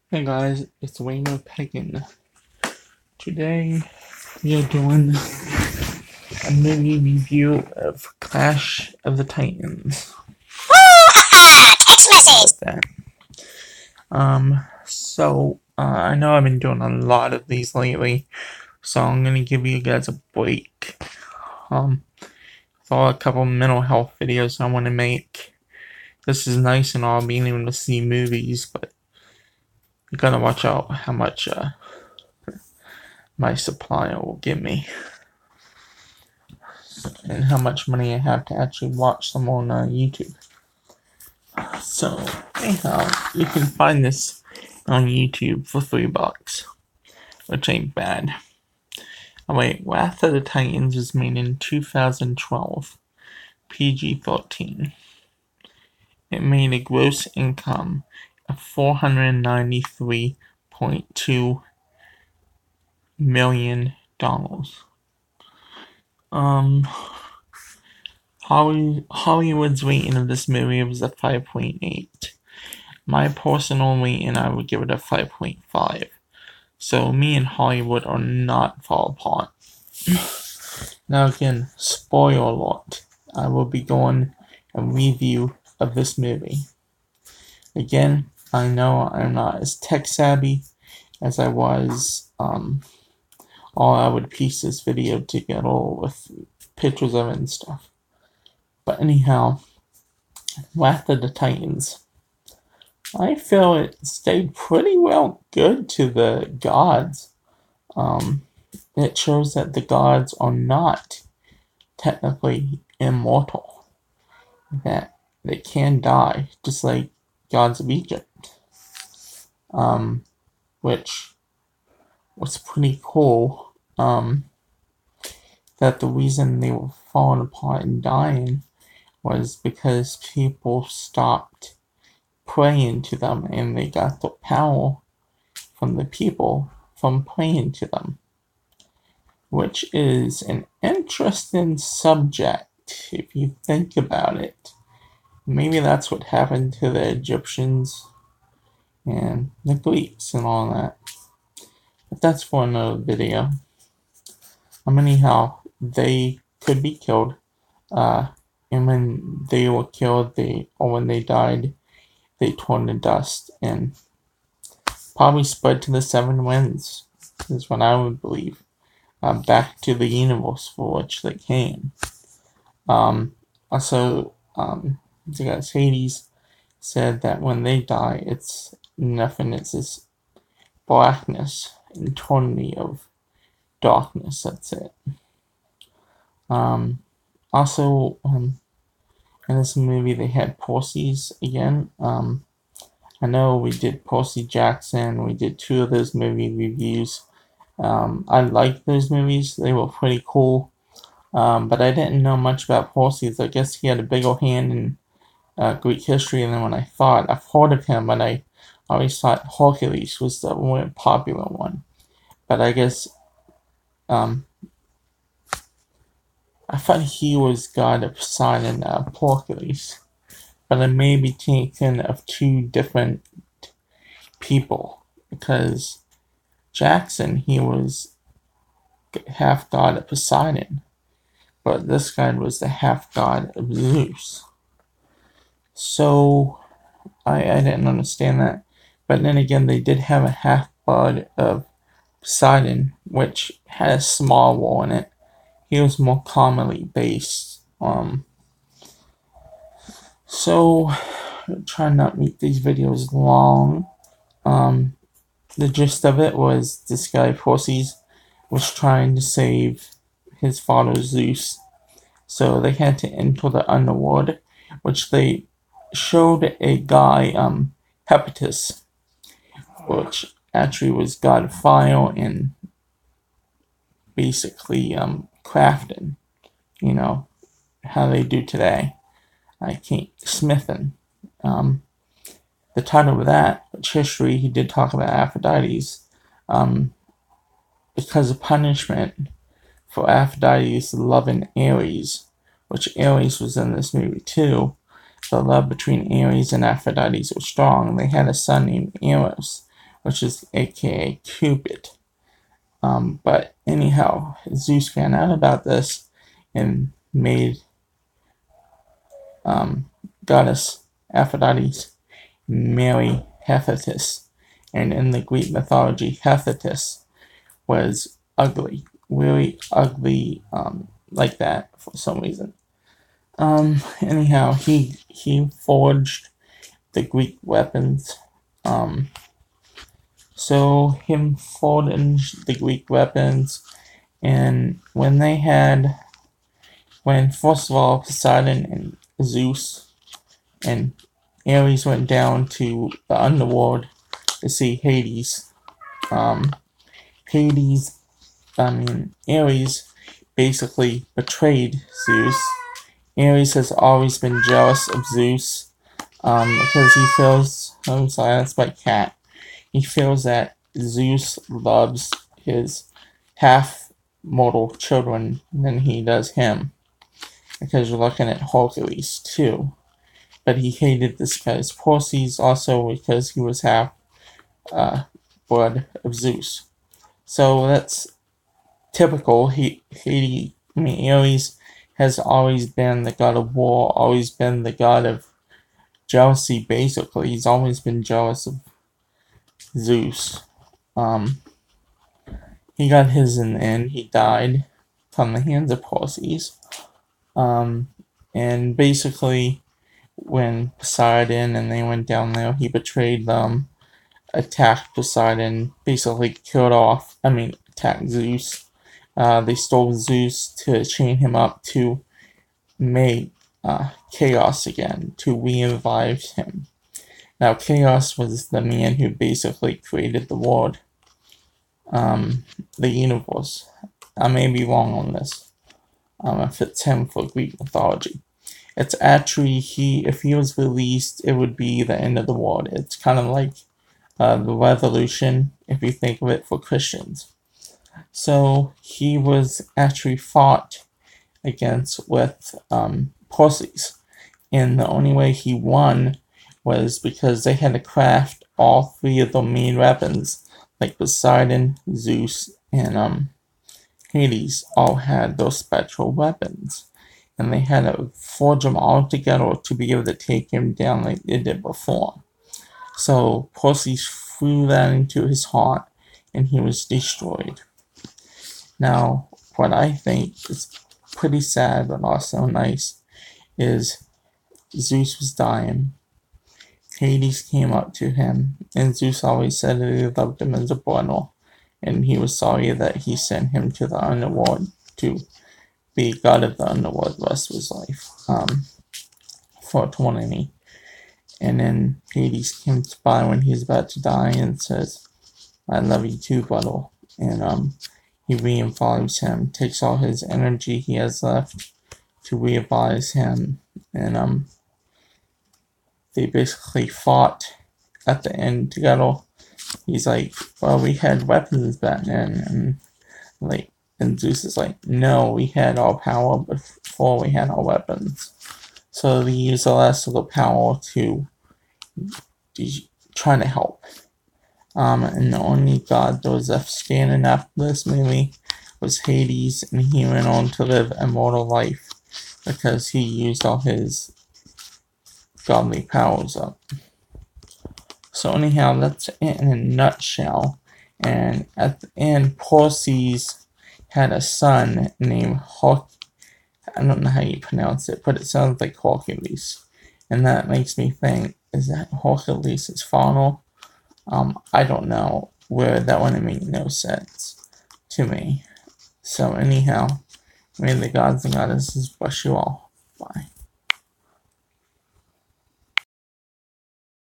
Hey guys, it's Wayno Pagan. Today we are doing a mini review of Clash of the Titans. Text message. That. I know I've been doing a lot of these lately, so I'm gonna give you guys a break. For a couple mental health videos I want to make. This is nice and all being able to see movies, but you gotta watch out how much my supplier will give me and how much money I have to actually watch them on YouTube. So anyhow, you can find this on YouTube for $3, which ain't bad. Oh wait, Wrath of the Titans was made in 2012, PG-13. It made a gross income of $493.2 million. Hollywood's rating of this movie was a 5.8. My personal rating, I would give it a 5.5. So me and Hollywood are not far apart. Now again, spoiler alert. I will be going a review of this movie. Again, I know I'm not as tech savvy as I was, or I would piece this video together with pictures of it and stuff. But anyhow, Wrath of the Titans. I feel it stayed pretty well good to the gods. It shows that the gods are not technically immortal. That they can die, just like gods of Egypt. Which was pretty cool. That the reason they were falling apart and dying was because people stopped praying to them and they got the power from the people from praying to them, which is an interesting subject if you think about it. Maybe that's what happened to the Egyptians and the Greeks and all that, but that's for another video. Anyhow, they could be killed, and when they were killed, when they died, they turned to dust and probably spread to the seven winds, is what I would believe, back to the universe for which they came. Also, the guys Hades said that when they die, it's nothing, it's this blackness, eternity of darkness, that's it. Also, in this movie, they had Percy's again. I know we did Percy Jackson. We did 2 of those movie reviews. I liked those movies. They were pretty cool. But I didn't know much about Percy's. I guess he had a bigger hand in Greek history than when I thought. I've heard of him, but I always thought Hercules was the more popular one. But I guess I thought he was god of Poseidon, Hercules, but it may be taken of 2 different people, because Jackson, he was half god of Poseidon, but this guy was the half god of Zeus. So I didn't understand that, but then again, they did have a half god of Poseidon, which had a small role in it. He was more commonly based. So try not to make these videos long. The gist of it was this guy Perseus was trying to save his father Zeus, so they had to enter the underworld, which they showed a guy Hephaestus, which actually was god of fire and basically crafting, how they do today. Smithing. The title of that, which history, he did talk about Aphrodite's, because of punishment for Aphrodite's loving Ares, which Ares was in this movie too. The love between Ares and Aphrodite was strong. They had a son named Eros, which is aka Cupid. But anyhow, Zeus found out about this and made goddess Aphrodite marry Hephaestus. And in the Greek mythology, Hephaestus was ugly, really ugly, like that for some reason. Anyhow, he forged the Greek weapons. So him forging the Greek weapons, and when first of all Poseidon and Zeus and Ares went down to the underworld to see Hades. Ares basically betrayed Zeus. Ares has always been jealous of Zeus because he feels, I'm sorry, that's my cat. He feels that Zeus loves his half-mortal children than he does him. Because you're looking at Hercules too. But he hated this guy's Perseus also because he was half blood of Zeus. So that's typical. Ares has always been the god of war, always been the god of jealousy, basically. He's always been jealous of Zeus. He got his in the end. He died from the hands of Perseus. And basically, when Poseidon and they went down there, he betrayed them, attacked Poseidon, basically attacked Zeus. They stole Zeus to chain him up to make Chaos again, to revive him. Now, Chaos was the man who basically created the world, the universe. I may be wrong on this, if it's him for Greek mythology. It's actually, if he was released, it would be the end of the world. It's kind of like the revolution, if you think of it, for Christians. So he was actually fought against with Perseus, and the only way he won was because they had to craft all three of the main weapons, like Poseidon, Zeus, and Hades all had those special weapons, and they had to forge them all together to be able to take him down like they did before. So Perseus threw that into his heart, and he was destroyed. Now, what I think is pretty sad but also nice is Zeus was dying. Hades came up to him, and Zeus always said that he loved him as a brother, and he was sorry that he sent him to the underworld to be god of the underworld the rest of his life, for eternity. And then Hades came by when he was about to die and says, "I love you too, brother." And he revives him, takes all his energy he has left to revive him, and they basically fought at the end together. He's like, "Well, we had weapons back then," and Zeus is like, "No, we had our power before we had our weapons." So they use the rest of the power to try to help. And the only god that was left standing after this movie was Hades, and he went on to live a immortal life because he used all his godly powers up. So anyhow, that's it in a nutshell. And at the end, Perseus had a son named I don't know how you pronounce it, but it sounds like Hercules. And that makes me think, is that Hercules' father? I don't know, where that one made no sense to me. So anyhow, may the gods and goddesses bless you all. Bye.